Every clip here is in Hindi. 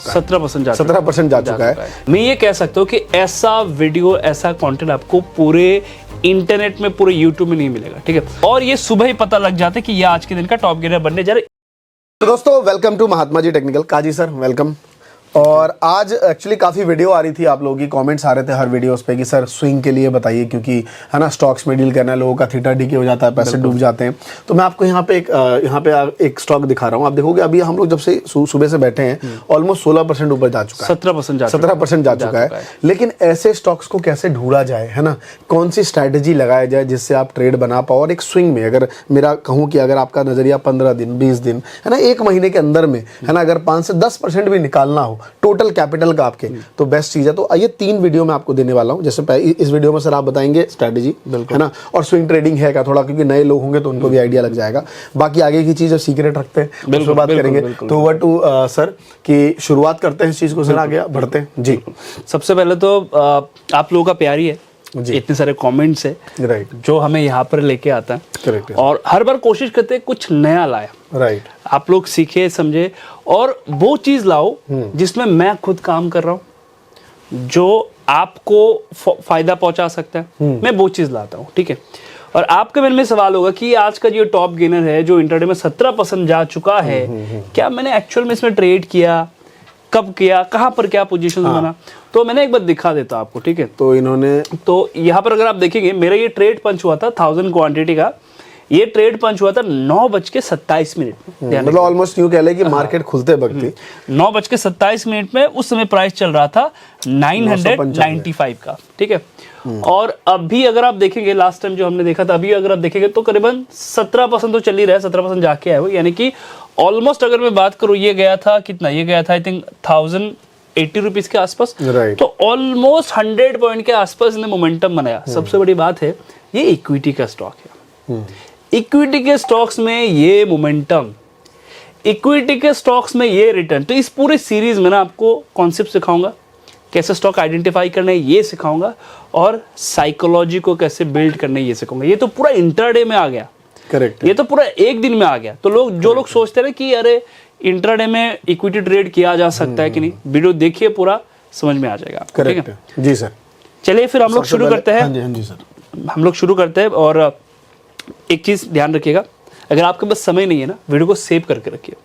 चुका है, 17% जा चुका है। मैं ये कह सकता हूँ कि ऐसा वीडियो, ऐसा कंटेंट आपको पूरे इंटरनेट में, पूरे यूट्यूब में नहीं मिलेगा, ठीक है। और ये सुबह ही पता लग जाता है कि ये आज के दिन का टॉप गेनर बनने जा रहा है। तो दोस्तों welcome to Mahatma ji technical. Kazi sir welcome. और आज एक्चुअली काफ़ी वीडियो आ रही थी, आप लोगों की कमेंट्स आ रहे थे हर वीडियोस पे कि सर स्विंग के लिए बताइए, क्योंकि है ना स्टॉक्स में डील करना है, लोगों का थीटा डीके हो जाता है, पैसे डूब जाते हैं। तो मैं आपको यहाँ पे एक स्टॉक दिखा रहा हूँ। आप देखोगे अभी हम लोग जब से सुबह से बैठे हैं ऑलमोस्ट 16% ऊपर जा चुका है, 17% जा चुका है। लेकिन ऐसे स्टॉक्स को कैसे ढूंढा जाए, है ना, कौन सी स्ट्रैटेजी लगाया जाए जिससे आप ट्रेड बना पाओ। और एक स्विंग में अगर मेरा कहूँ कि अगर आपका नजरिया 15 दिन 20 दिन है ना, एक महीने के अंदर में है ना, अगर 5 से 10% भी निकालना हो टोटल कैपिटल का आपके, तो बेस्ट चीज है। तो ये 3 वीडियो मैं आपको देने वाला हूं। जैसे इस वीडियो में सर आप बताएंगे स्ट्रैटेजी, है ना, और स्विंग ट्रेडिंग है क्या थोड़ा, क्योंकि नए लोग होंगे तो उनको भी आइडिया लग जाएगा। बाकी आगे की चीज सीक्रेट रखते हैं, उस पर बात करेंगे। तो ओवर टू सर कि शुरुआत करते हैं इस चीज को, सर आगे बढ़ते हैं जी। सबसे पहले तो आप लोगों का प्यार ही है, इतने सारे कमेंट्स है, राइट, जो हमें यहाँ पर लेके आता है। करेक्ट। और हर बार कोशिश करते हैं कुछ नया लाए, राइट, आप लोग सीखे समझे और वो चीज लाओ जिसमें मैं खुद काम कर रहा हूँ, जो आपको फायदा पहुंचा सकता है, मैं वो चीज लाता हूँ, ठीक है। और आपके मन में सवाल होगा कि आज का जो टॉप गेनर है जो इंटरडे में 17% जा चुका है, क्या मैंने एक्चुअल में इसमें ट्रेड किया, कब किया, कहां पर क्या पोजीशन बना। तो मैंने एक बार दिखा देता आपको, ठीक है। तो इन्होंने तो यहाँ पर अगर आप देखेंगे मेरा ये ट्रेड पंच हुआ था 1000 क्वांटिटी का, ये ट्रेड पंच हुआ था 9:27 मतलब ऑलमोस्ट यूं कह ले कि मार्केट खुलते वक्त ही 9:27 में उस समय प्राइस चल रहा था 995 का, ठीक है। और अभी अगर आप देखेंगे लास्ट टाइम जो हमने देखा था, अभी अगर आप देखेंगे तो करीबन 17% तो चल ही रहा है, 17% जाके आया वो, यानी कि ऑलमोस्ट अगर मैं बात करूं ये गया था कितना, ये गया था आई थिंक 1080 रुपीज के आसपास, तो ऑलमोस्ट 100 पॉइंट के आसपास ने मोमेंटम बनाया। सबसे बड़ी बात है ये इक्विटी का स्टॉक है, इक्विटी के स्टॉक्स में ये मोमेंटम, इक्विटी के स्टॉक्स में ये रिटर्न। तो इस पूरे सीरीज में ना आपको कॉन्सेप्ट सिखाऊंगा, कैसे स्टॉक आइडेंटिफाई करना है ये सिखाऊंगा, और साइकोलॉजी को कैसे बिल्ड करना है ये सिखाऊंगा। ये तो पूरा इंट्राडे में आ गया, करेक्ट, ये तो पूरा एक दिन में आ गया। तो लोग सोचते रहे कि अरे इंट्राडे में इक्विटी ट्रेड किया जा सकता है कि नहीं, वीडियो देखिए पूरा समझ में आ जाएगा, करेक्ट है जी सर। चलिए फिर हम लोग शुरू करते हैं। हाँ जी सर, हम लोग शुरू करते हैं। और एक चीज ध्यान रखिएगा, अगर आपके पास समय नहीं है ना, वीडियो को सेव करके रखिए।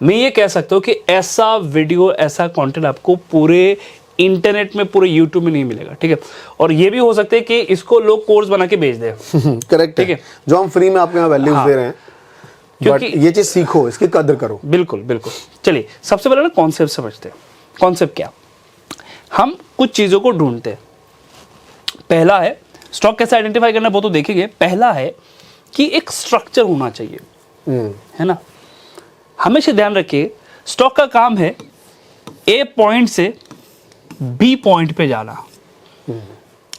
मैं ये कह सकता हूँ कि ऐसा वीडियो, ऐसा कंटेंट आपको पूरे इंटरनेट में, पूरे यूट्यूब में नहीं मिलेगा, ठीक है। और ये भी हो सकता है कि इसको लोग कोर्स बना के बेच दें, करेक्ट, ठीक है, जो हम फ्री में आपको यहाँ वैल्यूज दे रहे हैं, क्योंकि ये चीज सीखो, इसकी कदर करो। बिल्कुल बिल्कुल। चलिए सबसे पहले ना कॉन्सेप्ट समझते हैं। कॉन्सेप्ट क्या, हम कुछ चीजों को ढूंढते हैं। पहला है स्टॉक कैसे आइडेंटिफाई करना, वो तो देखेंगे। पहला है कि एक स्ट्रक्चर होना चाहिए, है ना। हमेशा ध्यान रखिए स्टॉक का काम है ए पॉइंट से बी पॉइंट पे जाना।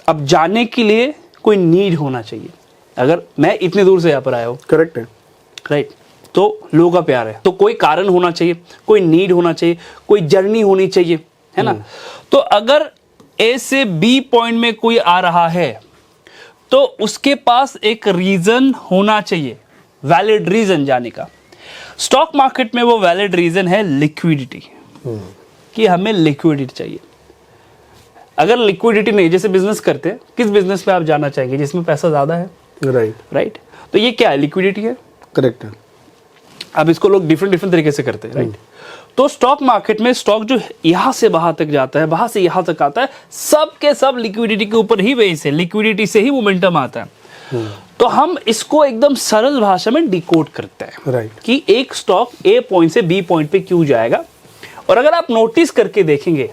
अब जाने के लिए कोई नीड होना चाहिए। अगर मैं इतनी दूर से यहाँ पर आया हूँ, करेक्ट है, राइट, तो लोगों का प्यार है, तो कोई कारण होना चाहिए, कोई नीड होना चाहिए, कोई जर्नी होनी चाहिए, है ना। तो अगर ए से बी पॉइंट में कोई आ रहा है तो उसके पास एक रीजन होना चाहिए, वैलिड रीजन जाने का। स्टॉक मार्केट में वो वैलिड रीजन है लिक्विडिटी, कि हमें लिक्विडिटी चाहिए। अगर लिक्विडिटी नहीं, जैसे बिजनेस करते हैं, किस बिजनेस में आप जाना चाहेंगे जिसमें पैसा ज्यादा है, राइट। तो ये क्या है, लिक्विडिटी है, करेक्ट है। अब इसको लोग डिफरेंट तरीके से करते हैं, राइट। तो स्टॉक मार्केट में स्टॉक जो यहां से वहां तक जाता है, वहां से यहां तक आता है, सब के सब लिक्विडिटी के ऊपर ही बेस है, लिक्विडिटी से ही मोमेंटम आता है। तो हम इसको एकदम सरल भाषा में डिकोड करते हैं, राइट, कि एक स्टॉक ए पॉइंट से बी पॉइंट पे क्यों जाएगा। और अगर आप नोटिस करके देखेंगे,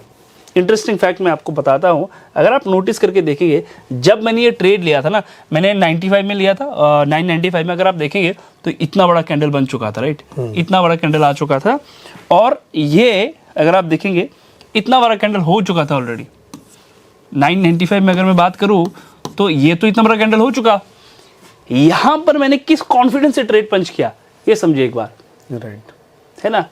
इंटरेस्टिंग फैक्ट मैं आपको बताता हूं, अगर आप नोटिस करके देखेंगे, जब मैंने ये ट्रेड लिया था ना, मैंने 95 में लिया था, 995 में अगर आप देखेंगे तो इतना बड़ा कैंडल बन चुका था, राइट, इतना बड़ा कैंडल आ चुका था। और ये अगर आप देखेंगे इतना बड़ा कैंडल हो चुका था ऑलरेडी। 995 में अगर मैं बात करूं तो ये तो इतना बड़ा कैंडल हो चुका। यहां पर मैंने किस कॉन्फिडेंस से ट्रेड पंच किया, ये समझिए एक बार, राइट, है ना।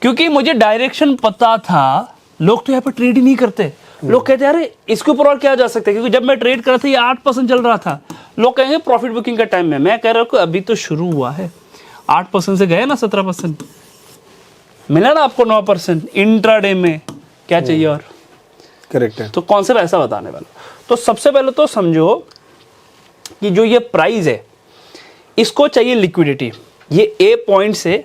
क्योंकि मुझे डायरेक्शन पता था। लोग तो यहाँ पर ट्रेड ही नहीं करते, लोग कहते हैं अरे इसके ऊपर और क्या जा सकता है, क्योंकि जब मैं ट्रेड कर रहा था ये 8% चल रहा था। लोग कहेंगे प्रॉफिट बुकिंग का टाइम में, मैं कह रहा हूँ अभी तो शुरू हुआ है, 8% से गए ना 17%, मिला ना आपको 9% इंट्राडे में, क्या चाहिए और? करेक्ट है। तो कॉन्सेप्ट ऐसा बताने वाला। तो सबसे पहले तो समझो कि जो ये प्राइस है इसको चाहिए लिक्विडिटी। ये ए पॉइंट से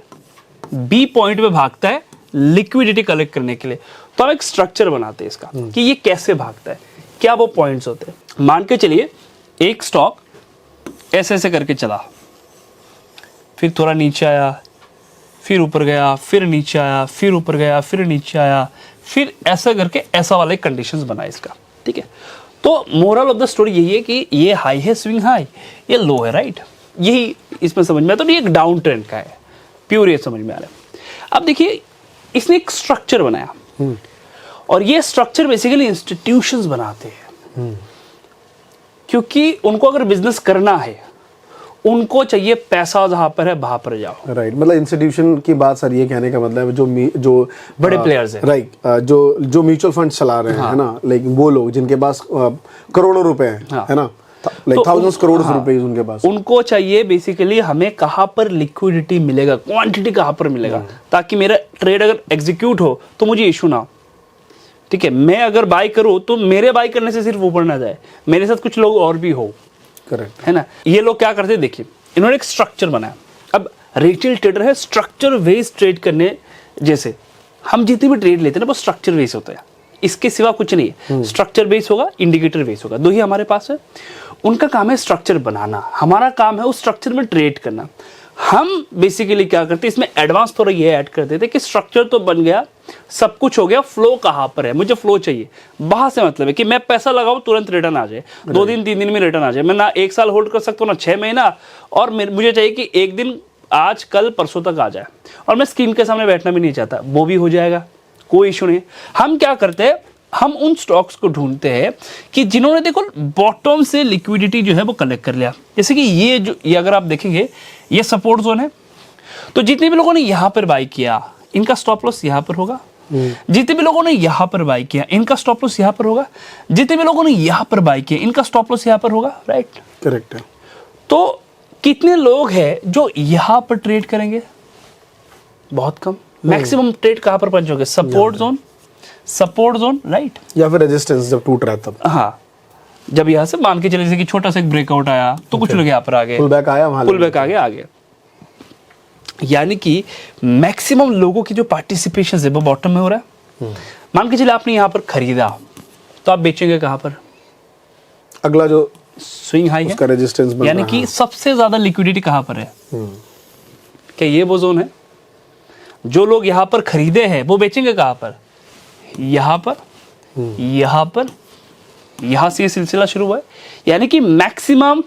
बी पॉइंट पे भागता है लिक्विडिटी कलेक्ट करने के लिए। तो हम एक स्ट्रक्चर बनाते हैं इसका कि ये कैसे भागता है, क्या वो पॉइंट्स होते हैं। मान के चलिए एक स्टॉक ऐसे ऐसे करके चला, फिर थोड़ा नीचे आया, फिर ऊपर गया, फिर नीचे आया, फिर ऊपर गया, फिर नीचे आया, फिर ऐसा करके ऐसा वाला एक कंडीशंस बना इसका, ठीक है। तो मोरल ऑफ द स्टोरी यही है कि ये हाई है, स्विंग हाई, ये लो है, राइट। यही इसमें समझ में आता। तो ये एक डाउन ट्रेंड का है, प्योर ये समझ में आ रहा है। अब देखिए इसने एक स्ट्रक्चर बनाया और ये स्ट्रक्चर बेसिकली इंस्टीट्यूशंस बनाते हैं, क्योंकि उनको अगर बिजनेस करना है उनको चाहिए पैसा, जहां पर है वहां पर जाओ, राइट। मतलब इंस्टीट्यूशन की बात सर ये कहने का मतलब है जो बड़े प्लेयर्स हैं, राइट, जो म्यूचुअल फंड चला रहे हैं, है ना, लाइक वो लोग जिनके पास करोड़ों रुपए हैं, है ना, लाइक थाउजेंड्स करोड़ रुपए उनके पास, उनको चाहिए बेसिकली हमें कहां पर लिक्विडिटी मिलेगा, क्वांटिटी कहां पर मिलेगा, ताकि मेरा ट्रेड अगर एग्जीक्यूट हो तो मुझे इशू ना हो, ठीक है। मैं अगर बाय करूं तो मेरे बाय करने से सिर्फ ऊपर ना जाए, मेरे साथ कुछ लोग और भी हो, करेक्ट है ना। ये लोग क्या करते हैं, देखिए इन्होंने एक स्ट्रक्चर बनाया। अब रिटेल ट्रेडर है, स्ट्रक्चर बेस्ड ट्रेड करने, जैसे हम जितने भी ट्रेड लेते हैं ना वो स्ट्रक्चर बेस होता है, इसके सिवा कुछ नहीं है। स्ट्रक्चर बेस होगा, इंडिकेटर बेस होगा, दो ही हमारे पास है। उनका काम है स्ट्रक्चर बनाना, हमारा काम है उस स्ट्रक्चर में ट्रेड करना। हम बेसिकली क्या करते हैं, इसमें एडवांस थोड़ा ये ऐड कर देते कि स्ट्रक्चर तो बन गया, सब कुछ हो गया, फ्लो कहाँ पर है, मुझे फ्लो चाहिए। वहां से मतलब है कि मैं पैसा लगाऊं तुरंत रिटर्न आ जाए, 2 दिन 3 दिन में रिटर्न आ जाए। मैं ना 1 साल होल्ड कर सकता हूँ, ना 6 महीना, और मुझे चाहिए कि एक दिन, आज कल परसों तक आ जाए। और मैं स्क्रीन के सामने बैठना भी नहीं चाहता, वो भी हो जाएगा, कोई इशू नहीं। हम क्या करते हैं, हम उन स्टॉक्स को ढूंढते हैं कि जिन्होंने देखो बॉटम से लिक्विडिटी जो है वो कलेक्ट कर लिया। जैसे कि ये अगर आप देखेंगे ये सपोर्ट जोन है, तो जितने भी लोगों ने यहां पर बाय किया इनका स्टॉप लॉस यहां पर होगा, जितने भी लोगों ने यहां पर बाय किया इनका स्टॉप लॉस यहां पर होगा, जितने भी लोगों ने यहां पर बाय किया इनका स्टॉप लॉस यहां पर होगा, राइट। करेक्ट है। तो कितने लोग हैं जो यहां पर ट्रेड करेंगे, बहुत कम। मैक्सिमम ट्रेड कहां पर पहुंचोगे, सपोर्ट जोन, राइट, या फिर रेजिस्टेंस जब टूट रहा है तब। हाँ, जब यहां से मान के चले जैसे कि छोटा सा एक ब्रेकआउट आया तो कुछ लोग यहां पर आ गए, पुल बैक आया, वहां पुल बैक आ गया। यानी कि मैक्सिमम लोगों की जो पार्टिसिपेशन है वो बॉटम में हो रहा है। मान के चले आपने यहां पर खरीदा तो आप बेचेंगे कहां पर, अगला जो स्विंग हाई है, उसका रेजिस्टेंस बन यानी रहा कि है। सबसे ज्यादा लिक्विडिटी कहां पर है, क्या ये वो जोन है। जो लोग यहां पर खरीदे हैं वो बेचेंगे कहां पर, यहां पर, यहां पर, यहां से ये सिलसिला शुरू हुआ है। यानी कि मैक्सिमम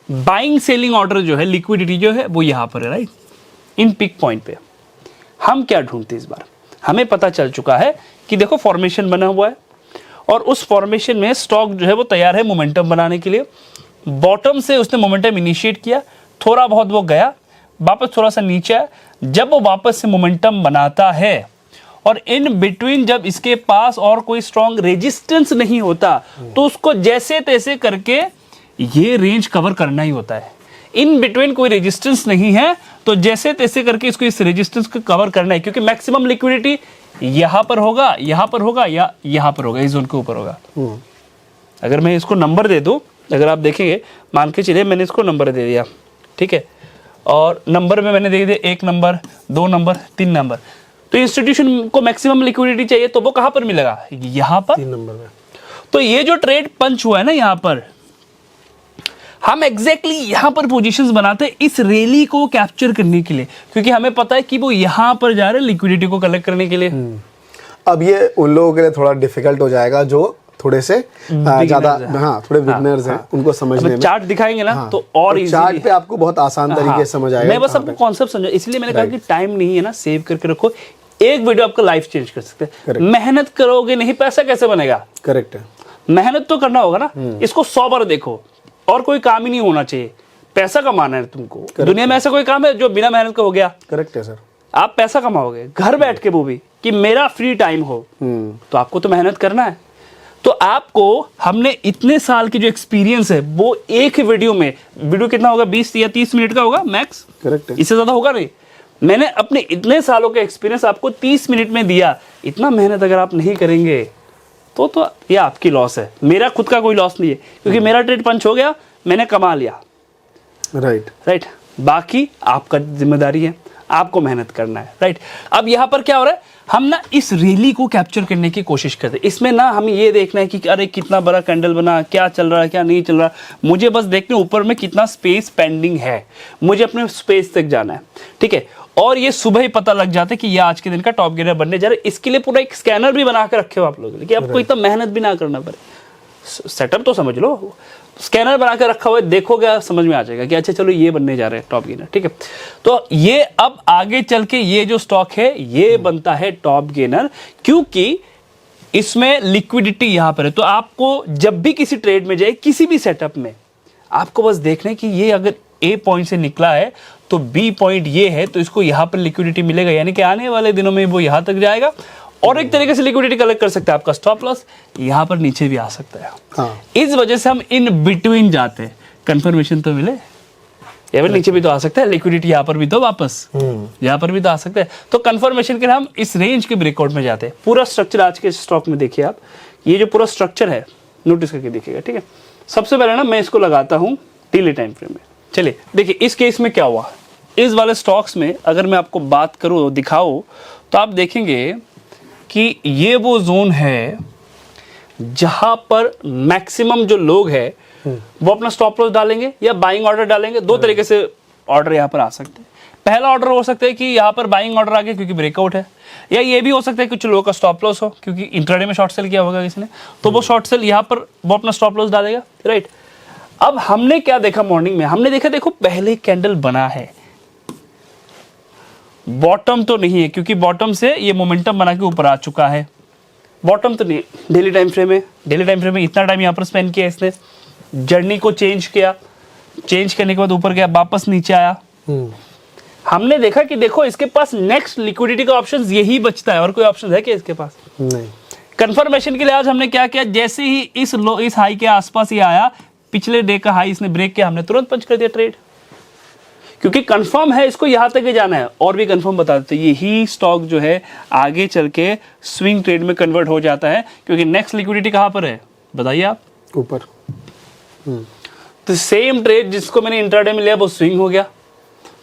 बाइंग सेलिंग ऑर्डर जो है, लिक्विडिटी जो है वो यहां पर है, राइट, इन पिक पॉइंट पे। हम क्या ढूंढते इस बार, हमें पता चल चुका है कि देखो फॉर्मेशन बना हुआ है और उस फॉर्मेशन में स्टॉक जो है वो तैयार है मोमेंटम बनाने के लिए। बॉटम से उसने मोमेंटम इनिशिएट किया, थोड़ा बहुत वो गया, वापस थोड़ा सा नीचे आया। जब वो वापस से मोमेंटम बनाता है और इन बिटवीन जब इसके पास और कोई स्ट्रॉन्ग रेजिस्टेंस नहीं होता तो उसको जैसे तैसे करके ये रेंज कवर करना ही होता है। इन बिटवीन कोई रेजिस्टेंस नहीं है तो जैसे तैसे करके इसको इस रेजिस्टेंस को कवर करना है, क्योंकि मैक्सिमम लिक्विडिटी यहां पर होगा, यहां पर होगा या यहां पर होगा, इस जोन के ऊपर होगा। अगर मैं इसको नंबर दे दूं, अगर आप देखेंगे, मान के चलिए मैंने इसको नंबर दे दिया, ठीक है, और नंबर में मैंने दे दिया 1 नंबर, 2 नंबर, 3 नंबर, तो इंस्टीट्यूशन को मैक्सिमम लिक्विडिटी चाहिए तो वो कहां पर मिलेगा, यहां पर, 3 नंबर में। तो ये जो ट्रेड पंच हुआ है ना यहां पर, हम एग्जैक्टली यहां पर पोजीशंस बनाते हैं इस रैली को कैप्चर करने के लिए, क्योंकि हमें पता है कि वो यहां पर जा रहे हैं लिक्विडिटी को कलेक्ट करने के लिए। अब ये उन लोगों के लिए थोड़ा डिफिकल्ट हो जाएगा जो थोड़े से ज्यादा, हाँ, थोड़े बिगनर्स हैं, उनको समझने में। चार्ट दिखाएंगे ना तो और तो चार्ट पे आपको बहुत आसान तरीके से समझ आएगा। मैं बस आपको कॉन्सेप्ट समझा, इसलिए मैंने कहा कि टाइम नहीं है ना, सेव करके रखो। एक वीडियो आपका लाइफ चेंज कर सकते हैं। मेहनत करोगे नहीं, पैसा कैसे बनेगा। करेक्ट है, मेहनत तो करना होगा ना। इसको 100 बार देखो, और कोई काम ही नहीं होना चाहिए, पैसा कमाना है तुमको। दुनिया में ऐसा कोई काम है जो बिना मेहनत का हो गया। करेक्ट है सर। आप पैसा कमाओगे घर बैठ के, वो भी कि मेरा फ्री टाइम हो, तो आपको तो मेहनत करना है। तो आपको हमने इतने साल की जो एक्सपीरियंस है वो एक वीडियो में, वीडियो कितना होगा, 20 या 30 मिनट का होगा मैक्स, करेक्ट है, इससे ज्यादा होगा नहीं, मैंने अपने इतने सालों का एक्सपीरियंस आपको 30 मिनट में दिया, इतना मेहनत अगर आप नहीं करेंगे तो ये आपकी लॉस है। मेरा खुद का कोई लॉस नहीं है, क्योंकि मेरा ट्रेड पंच हो गया, मैंने कमा लिया। राइट। बाकी आपका जिम्मेदारी है, आपको मेहनत करना है। राइट। अब यहाँ पर क्या हो रहा है, हम ना इस रैली को कैप्चर करने की कोशिश करते हैं। इसमें ना हमें ये देखना है कि अरे कितना बड़ा कैंडल बना, क्या चल रहा है क्या नहीं चल रहा, मुझे बस देखना ऊपर में कितना स्पेस पेंडिंग है, मुझे अपने स्पेस तक जाना है। ठीक है। और ये सुबह ही पता लग जाता है कि ये आज के दिन का टॉप गेनर बनने जा रहा है। इसके लिए पूरा एक स्कैनर भी बना के रखे हो आप लोग, कि आपको इतना मेहनत भी ना करना पड़े। सेटअप तो समझ लो, स्कैनर बना के रखा हुआ है, देखोगे समझ में आ जाएगा कि अच्छा चलो ये बनने जा रहे हैं टॉप गेनर। ठीक है। तो ये अब आगे चल के ये जो स्टॉक है ये बनता है टॉप गेनर, क्योंकि इसमें लिक्विडिटी यहां पर है। तो आपको जब भी किसी ट्रेड में जाए, किसी भी सेटअप में, आपको बस देखना है कि ये अगर ए पॉइंट से निकला है तो बी पॉइंट ये है, तो इसको यहां पर लिक्विडिटी मिलेगा, यानी कि आने वाले दिनों में वो यहां तक जाएगा। और एक तरीके से लिक्विडिटी कलेक्ट कर सकता है। आपका स्टॉप लॉस यहां पर नीचे भी आ सकता है। हाँ। इस वजह से हम इन बिटवीन जाते हैं, कंफर्मेशन तो मिले, या फिर नीचे भी तो आ सकता है, लिक्विडिटी यहाँ पर भी तो वापस यहाँ पर भी तो आ सकता है। तो कंफर्मेशन के लिए हम इस रेंज के ब्रेकआउट में जाते हैं। पूरा स्ट्रक्चर आज के स्टॉक में देखिए आप, ये जो पूरा स्ट्रक्चर है नोटिस करके देखिएगा। ठीक है। सबसे पहले ना मैं इसको लगाता हूँ डेली टाइम फ्रेम में। चलिए देखिए इस केस में क्या हुआ। इस वाले स्टॉक्स में अगर मैं आपको बात करूँ, दिखाऊँ, तो आप देखेंगे कि ये वो जोन है जहां पर मैक्सिमम जो लोग हैं वो अपना स्टॉप लॉस डालेंगे या बाइंग ऑर्डर डालेंगे। दो तरीके से ऑर्डर यहां पर आ सकते हैं। पहला ऑर्डर हो सकता है कि यहां पर बाइंग ऑर्डर आ गया क्योंकि ब्रेकआउट है, या ये भी हो सकता है कुछ लोगों का स्टॉप लॉस हो क्योंकि इंट्राडे में शॉर्ट सेल किया होगा किसी ने, तो वो शॉर्ट सेल यहां पर वो अपना स्टॉप लॉस डालेगा। राइट। अब हमने क्या देखा मॉर्निंग में, हमने देखा देखो पहले कैंडल बना है, बॉटम तो नहीं है क्योंकि बॉटम से ये मोमेंटम बना के ऊपर आ चुका है, बॉटम तो नहीं। डेली टाइम फ्रेम में, डेली टाइम फ्रेम में इतना टाइम यहाँ पर स्पेंड किया इसने, जर्नी को चेंज किया, चेंज करने के बाद ऊपर गया, वापस नीचे आया। हमने देखा कि देखो इसके पास नेक्स्ट लिक्विडिटी का ऑप्शन यही बचता है, और कोई ऑप्शन है क्या इसके पास? नहीं। कंफर्मेशन के लिए आज हमने क्या किया, जैसे ही इस हाई के आसपास ही आया, पिछले डे का हाई इसने ब्रेक किया, हमने तुरंत पंच कर दिया ट्रेड, क्योंकि कंफर्म है इसको यहां तक ही जाना है। और भी कंफर्म बता देते, यही स्टॉक जो है आगे चल के स्विंग ट्रेड में कन्वर्ट हो जाता है, क्योंकि नेक्स्ट लिक्विडिटी कहां पर है बताइए आप? ऊपर। तो सेम ट्रेड जिसको मैंने इंट्राडे में लिया वो स्विंग हो गया,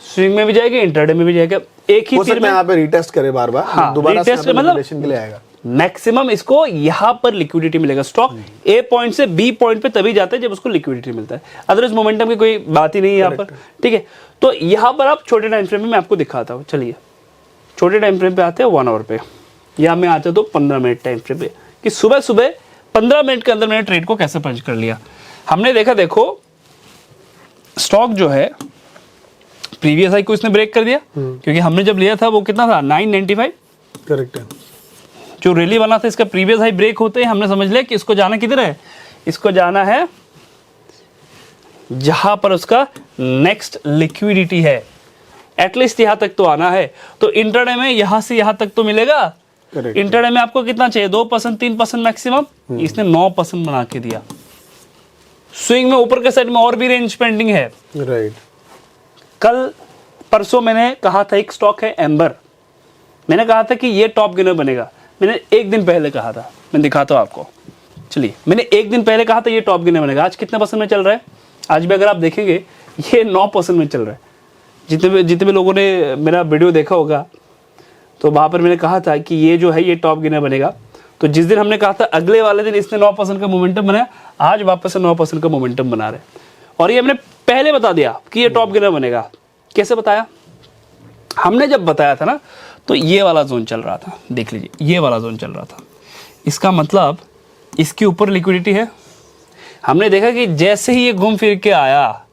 स्विंग में भी जाएगा, इंट्राडे में भी जाएगा, एक ही तीर में। यहाँ पे रिटेस्ट करे बार बार, हाँ, दोबारा से मतलब के लिए आएगा। मैक्सिमम इसको यहां पर लिक्विडिटी मिलेगा। स्टॉक ए पॉइंट से बी पॉइंट पे तभी जाता है जब उसको लिक्विडिटी मिलता है, अदरवाइज मोमेंटम की कोई बात ही नहीं है यहाँ पर। ठीक है। तो यहां पर आप छोटे टाइम फ्रेम में मैं आपको दिखाता हूं। चलिए छोटे टाइम फ्रेम पे आते हैं 1 आवर पे, या मैं आता तो 15 मिनट टाइम फ्रेम पे, कि सुबह सुबह 15 मिनट के अंदर मैंने ट्रेड को कैसे पंच कर लिया। हमने देखा देखो स्टॉक जो है प्रीवियस हाई को इसने ब्रेक कर दिया, क्योंकि हमने जब लिया था वो कितना था 995। करेक्ट है। जो रैली बना था इसका प्रीवियस हाई ब्रेक होते ही हमने समझ लिया कि इसको जाना किधर है, इसको जाना है जहां पर उसका नेक्स्ट लिक्विडिटी है, एटलीस्ट यहां तक तो आना है। तो इंट्राडे में यहां से यहां तक तो मिलेगा। इंट्राडे में आपको कितना चाहिए, 2% 3% मैक्सिमम, इसने 9% बना के दिया। स्विंग में ऊपर के साइड में और भी रेंज पेंडिंग है। राइट। कल परसों मैंने कहा था एक स्टॉक है एम्बर, मैंने कहा था कि ये टॉप गेनर बनेगा, मैंने एक दिन पहले कहा था, मैं दिखाता हूं आपको। चलिए मैंने एक दिन पहले कहा था ये टॉप गेनर बनेगा। आज कितने % में चल रहा है? आज भी अगर आप देखेंगे ये 9% में चल रहा है। जितने भी लोगों ने मेरा वीडियो देखा होगा तो वहां पर मैंने कहा था कि ये जो है ये टॉप गेनर बनेगा। तो जिस दिन हमने कहा था अगले वाले दिन इसने 9% का मोमेंटम बनाया, आज वापस से 9% का मोमेंटम बना रहे, और ये हमने पहले बता दिया कि ये टॉप गेनर बनेगा। कैसे बताया? हमने जब बताया था ना तो ये वाला जोन चल रहा था, देख लीजिए ये वाला जोन चल रहा था, इसका मतलब इसके ऊपर लिक्विडिटी है। हमने देखा कि जैसे ही ये घूम फिर के आया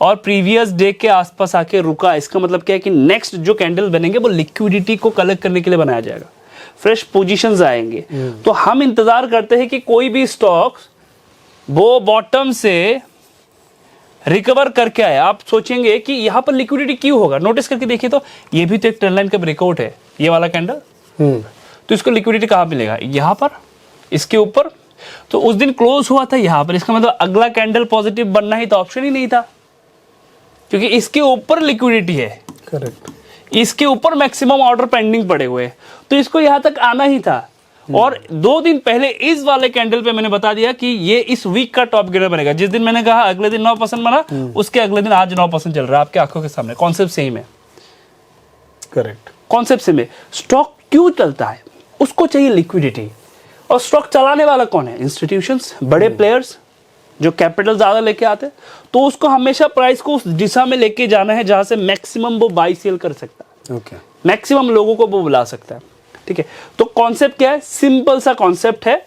और प्रीवियस डे के आसपास आके रुका, इसका मतलब क्या है कि नेक्स्ट जो कैंडल बनेंगे वो लिक्विडिटी को कलेक्ट करने के लिए बनाया जाएगा, फ्रेश पोजीशंस आएंगे। तो हम इंतजार करते हैं कि कोई भी स्टॉक वो बॉटम से रिकवर करके आए। आप सोचेंगे कि यहाँ पर लिक्विडिटी क्यों होगा, नोटिस करके देखिए तो ये भी तो एक ट्रेंड लाइन का ब्रेकआउट है, ये वाला कैंडल। तो इसको लिक्विडिटी कहाँ मिलेगा? यहाँ पर, इसके ऊपर। तो उस दिन क्लोज हुआ था यहाँ पर, इसका मतलब अगला कैंडल पॉजिटिव बनना ही तो ऑप्शन ही नहीं था, क्योंकि इसके ऊपर लिक्विडिटी है। करेक्ट। इसके ऊपर मैक्सिमम ऑर्डर पेंडिंग पड़े हुए हैं, तो इसको यहाँ तक आना ही था। और 2 दिन पहले इस वाले कैंडल पे मैंने बता दिया कि ये इस वीक का टॉप गेनर बनेगा। जिस दिन मैंने कहा अगले दिन 9% बना, उसके अगले दिन आज 9% चल रहा है आपके आंखों के सामने। कॉन्सेप्ट सेम है, करेक्ट, कॉन्सेप्ट सेम है। स्टॉक क्यों चलता है? उसको चाहिए लिक्विडिटी, और स्टॉक चलाने वाला कौन है? इंस्टीट्यूशंस, बड़े प्लेयर्स जो कैपिटल ज्यादा लेके आते हैं। तो उसको हमेशा प्राइस को उस दिशा में लेके जाना है जहां से मैक्सिमम वो बाई सेल कर सकता है, ओके, मैक्सिमम लोगों को वो बुला सकता है। ठीक है, तो कॉन्सेप्ट क्या है? सिंपल सा कॉन्सेप्ट है।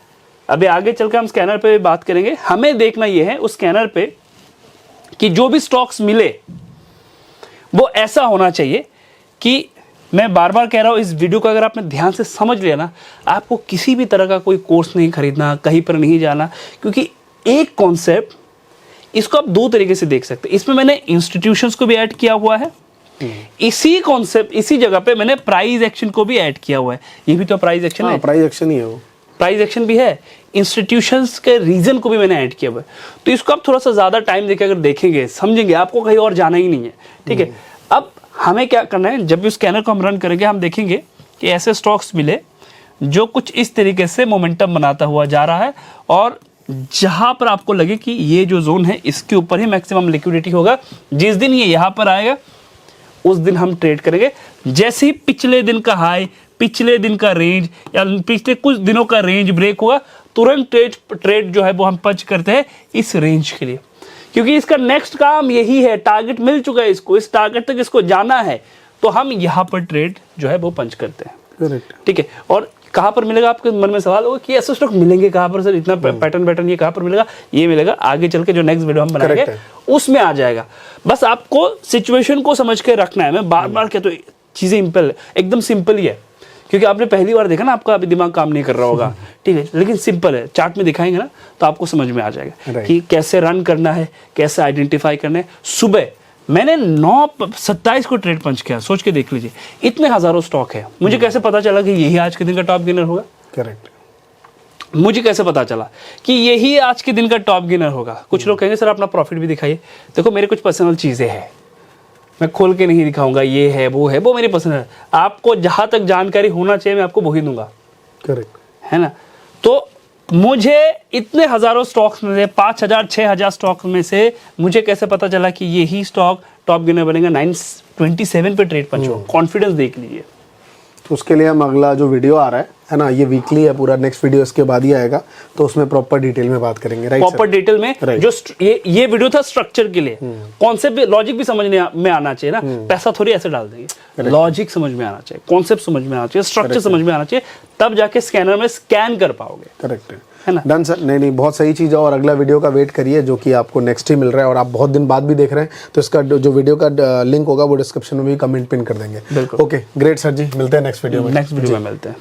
अभी आगे चलकर हम स्कैनर पे भी बात करेंगे। हमें देखना यह है उस स्कैनर पे कि जो भी स्टॉक्स मिले वो ऐसा होना चाहिए कि, मैं बार बार कह रहा हूं, इस वीडियो को अगर आपने ध्यान से समझ लिया ना, आपको किसी भी तरह का कोई कोर्स नहीं खरीदना, कहीं पर नहीं जाना, क्योंकि एक कॉन्सेप्ट, इसको आप 2 तरीके से देख सकते हैं। इसमें मैंने इंस्टीट्यूशंस को भी ऐड किया हुआ है, इसी कॉन्सेप्ट, इसी जगह पे मैंने प्राइस एक्शन को भी ऐड किया हुआ है। ये भी तो प्राइस एक्शन है, प्राइस एक्शन ही है वो, प्राइस एक्शन भी है। इंस्टीट्यूशंस के रीजन को भी मैंने ऐड किया हुआ है। तो इसको आप थोड़ा सा ज्यादा टाइम देकर अगर देखेंगे, समझेंगे, आपको कहीं और जाना ही नहीं है। ठीक है, अब हमें क्या करना है, जब भी स्कैनर को हम रन करेंगे, हम देखेंगे कि ऐसे स्टॉक्स मिले जो कुछ इस तरीके से मोमेंटम बनाता हुआ जा रहा है, और जहां पर आपको लगे कि ये जो जोन है इसके ऊपर ही मैक्सिमम लिक्विडिटी होगा, जिस दिन ये यहां पर आएगा उस दिन हम ट्रेड करेंगे। जैसे ही पिछले दिन का हाई, पिछले दिन का रेंज या पिछले कुछ दिनों का रेंज ब्रेक हुआ, तुरंत ट्रेड जो है वो हम पंच करते हैं इस रेंज के लिए, क्योंकि इसका नेक्स्ट काम यही है। टारगेट मिल चुका है इसको, इस टारगेट तक इसको जाना है, तो हम यहाँ पर ट्रेड जो है वो पंच करते हैं। करेक्ट, ठीक है, और कहाँ पर मिलेगा? आपके मन में सवाल होगा कि ऐसे स्टॉक मिलेंगे कहाँ पर सर, इतना पैटर्न ये कहाँ पर मिलेगा? ये मिलेगा आगे चल के जो नेक्स्ट वीडियो हम बनाएंगे उसमें आ जाएगा। बस आपको सिचुएशन को समझ के रखना है। मैं बार बार कहता हूँ, चीजें एकदम सिंपल ही है, क्योंकि आपने पहली बार देखा ना, आपका अभी दिमाग काम नहीं कर रहा होगा। ठीक है, लेकिन सिंपल है। चार्ट में दिखाएंगे ना तो आपको समझ में आ जाएगा कि कैसे रन करना है, कैसे आइडेंटिफाई करना है। सुबह मैंने 9:27 को ट्रेड पंच किया, सोच के देख लीजिए, इतने हजारों स्टॉक है। मुझे कैसे पता चला कि यही आज के दिन का टॉप गेनर होगा? करेक्ट, मुझे कैसे पता चला कि यही आज के दिन का टॉप गेनर होगा? कुछ लोग कहेंगे सर अपना प्रॉफिट भी दिखाइए। देखो, मेरे कुछ पर्सनल चीजें हैं, मैं खोल के नहीं दिखाऊंगा, ये है वो मेरी पसंद है। आपको जहां तक जानकारी होना चाहिए मैं आपको वही दूंगा, करेक्ट, है ना? तो मुझे इतने हजारों स्टॉक्स में से 5000 6000 स्टॉक में से मुझे कैसे पता चला कि यही स्टॉक टॉप गेनर बनेगा? 927 पे ट्रेड पंच हो। कॉन्फिडेंस देख लीजिए। तो उसके लिए हम अगला जो वीडियो आ रहा है ना, ये वीकली है पूरा, नेक्स्ट वीडियो इसके बाद ही आएगा, तो उसमें प्रॉपर डिटेल में बात करेंगे। राइट, प्रॉपर डिटेल में जो ये वीडियो था स्ट्रक्चर के लिए, कॉन्सेप्ट लॉजिक भी समझने में आना चाहिए ना। पैसा थोड़ी ऐसे डाल देंगे, लॉजिक समझ में आना चाहिए, कॉन्सेप्ट समझ में आना चाहिए, स्ट्रक्चर समझ में आना चाहिए, तब जाके स्कैनर में स्कैन कर पाओगे। करेक्ट है ना? Done sir. नहीं, बहुत सही चीज़ है, और अगला वीडियो का वेट करिए जो कि आपको नेक्स्ट ही मिल रहा है, और आप बहुत दिन बाद भी देख रहे हैं, तो इसका जो वीडियो का लिंक होगा वो डिस्क्रिप्शन में भी कमेंट पिन कर देंगे। ओके, ग्रेट सर जी, मिलते हैं नेक्स्ट वीडियो में। नेक्स्ट वीडियो में मिलते हैं।